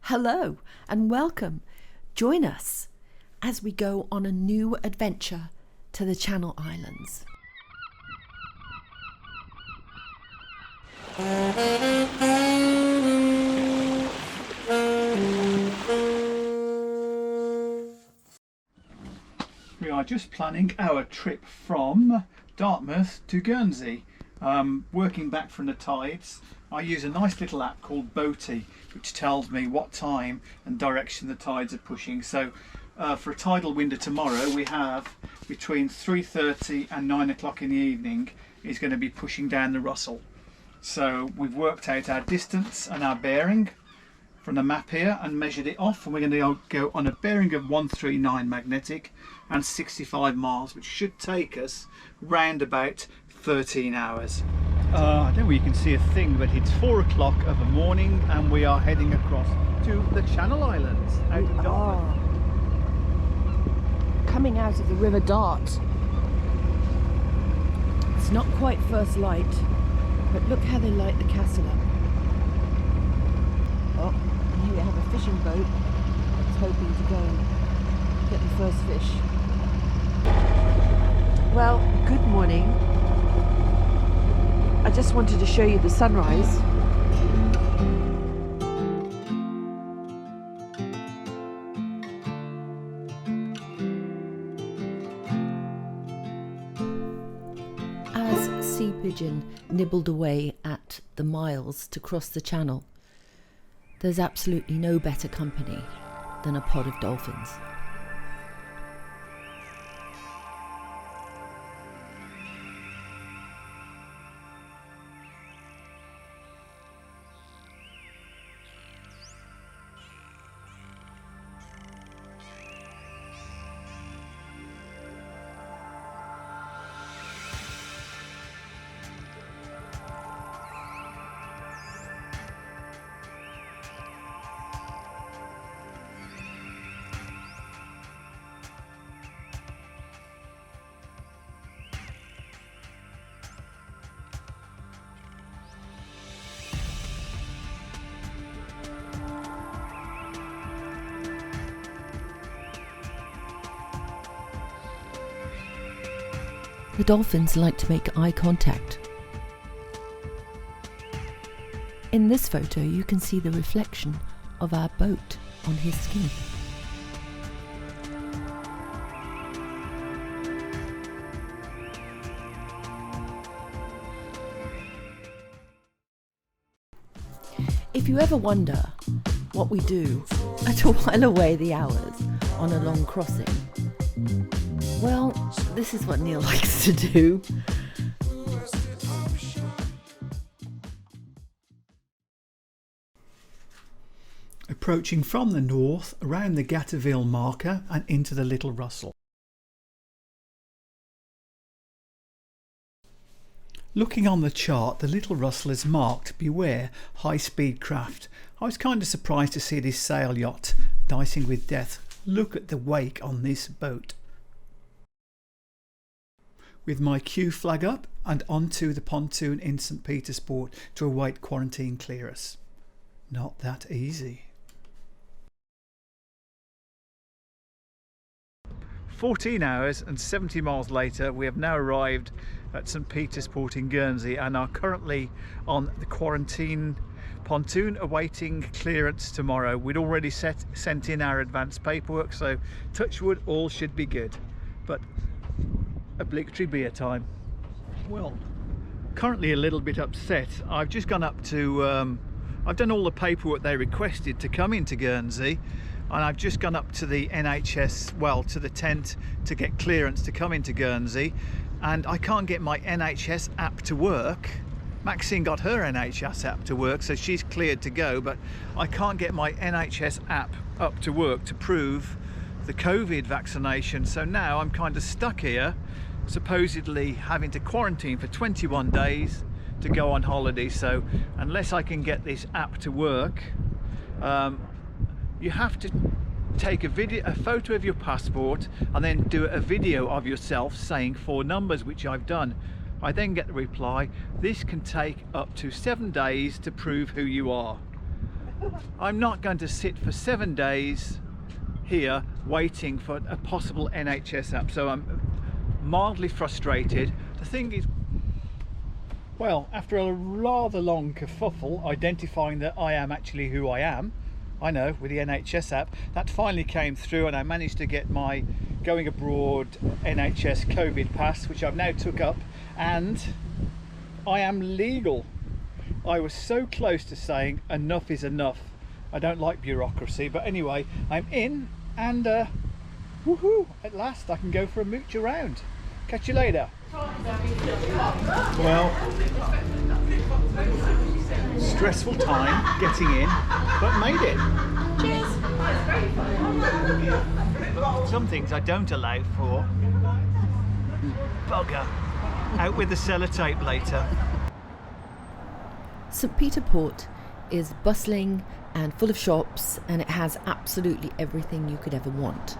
Hello and welcome. Join us as we go on a new adventure to the Channel Islands. We are just planning our trip from Dartmouth to Guernsey. Working back from the tides, I use a nice little app called Moody, which tells me what time and direction the tides are pushing. So for a tidal window tomorrow, we have between 3:30 and 9 o'clock in the evening is going to be pushing down the Russell. So we've worked out our distance and our bearing from the map here and measured it off, and we're going to go on a bearing of 139 magnetic and 65 miles, which should take us round about 13 hours. I don't know if you can see a thing, but it's 4 o'clock of the morning and we are heading across to the Channel Islands out of Dartmouth. Coming out of the River Dart. It's not quite first light, but look how they light the castle up. Oh, and here we have a fishing boat that's hoping to go and get the first fish. Well, good morning. I just wanted to show you the sunrise. As Sea Pigeon nibbled away at the miles to cross the channel, there's absolutely no better company than a pod of dolphins. The dolphins like to make eye contact. In this photo you can see the reflection of our boat on his skin. If you ever wonder what we do at a while away the hours on a long crossing, well, this is what Neil likes to do. Approaching from the north around the Gatterville marker and into the Little Russell. Looking on the chart, the Little Russell is marked "Beware high-speed craft." I was kind of surprised to see this sail yacht dicing with death. Look at the wake on this boat. With my Q flag up and onto the pontoon in St Peter's Port to await quarantine clearance. Not that easy. 14 hours and 70 miles later, we have now arrived at St Peter's Port in Guernsey and are currently on the quarantine pontoon awaiting clearance tomorrow. We'd already sent in our advance paperwork, so touch wood, all should be good. But obligatory beer time. Well, currently a little bit upset. I've just gone up to I've done all the paperwork they requested to come into Guernsey, and I've just gone up to the NHS, well, to the tent to get clearance to come into Guernsey, and I can't get my NHS app to work. Maxine got her NHS app to work, so she's cleared to go, but I can't get my NHS app up to work to prove the COVID vaccination. So now I'm kind of stuck here, supposedly having to quarantine for 21 days to go on holiday. So unless I can get this app to work, you have to take a photo of your passport and then do a video of yourself saying 4 numbers, which I've done. I then get the reply, this can take up to 7 days to prove who you are. I'm not going to sit for 7 days here waiting for a possible NHS app, so I'm mildly frustrated. The thing is, well, after a rather long kerfuffle identifying that I am actually who I am, I know, with the NHS app, that finally came through, and I managed to get my going abroad NHS COVID pass, which I've now took up, and I am legal. I was so close to saying enough is enough. I don't like bureaucracy, but anyway, I'm in, and woohoo, at last I can go for a mooch around. Catch you later. Well, stressful time getting in, but made it. Some things I don't allow for. Bugger. Out with the sellotape later. St Peter Port is bustling and full of shops, and it has absolutely everything you could ever want.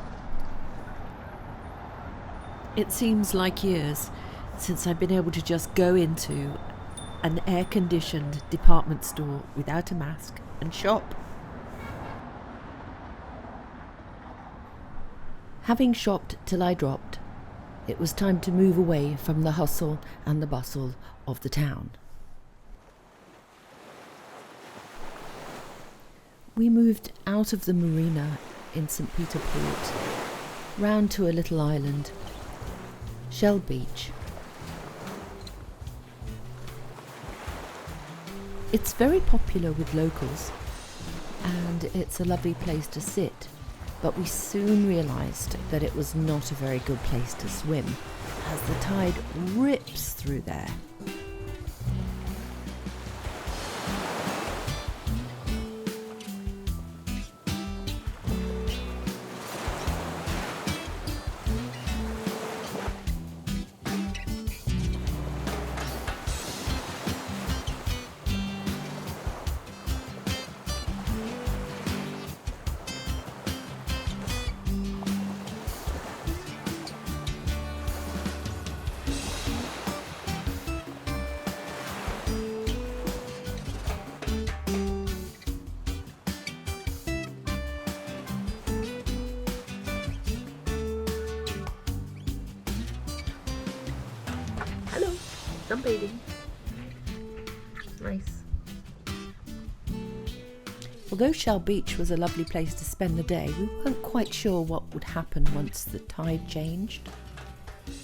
It seems like years since I've been able to just go into an air-conditioned department store without a mask and shop. Having shopped till I dropped, it was time to move away from the hustle and the bustle of the town. We moved out of the marina in St Peter Port, round to a little island, Shell Beach. It's very popular with locals, and it's a lovely place to sit, but we soon realised that it was not a very good place to swim, as the tide rips through there. Hello, sunbathing. Nice. Although Shell Beach was a lovely place to spend the day, we weren't quite sure what would happen once the tide changed.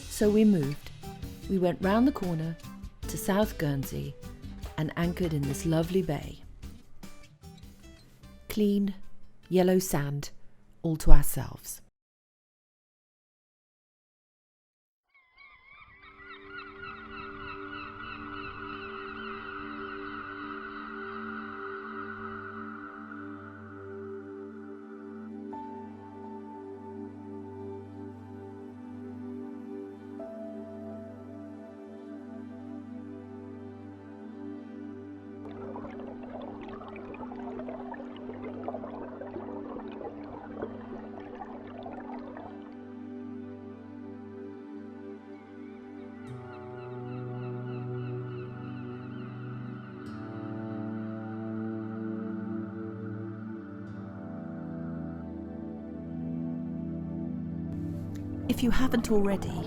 So we moved. We went round the corner to South Guernsey and anchored in this lovely bay. Clean, yellow sand, all to ourselves. If you haven't already,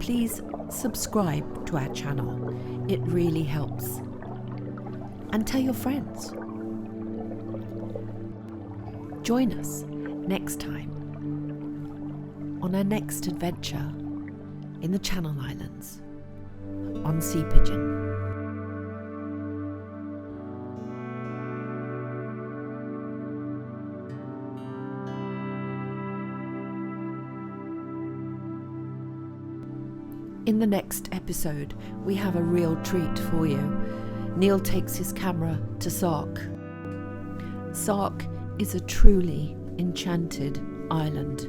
please subscribe to our channel. It really helps. And tell your friends. Join us next time on our next adventure in the Channel Islands on Sea Pigeon. In the next episode, we have a real treat for you. Neil takes his camera to Sark. Sark is a truly enchanted island.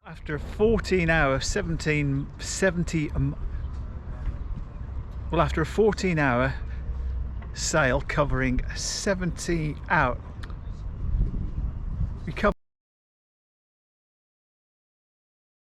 After a 14-hour, after a 14-hour sail covering 70 out, we covered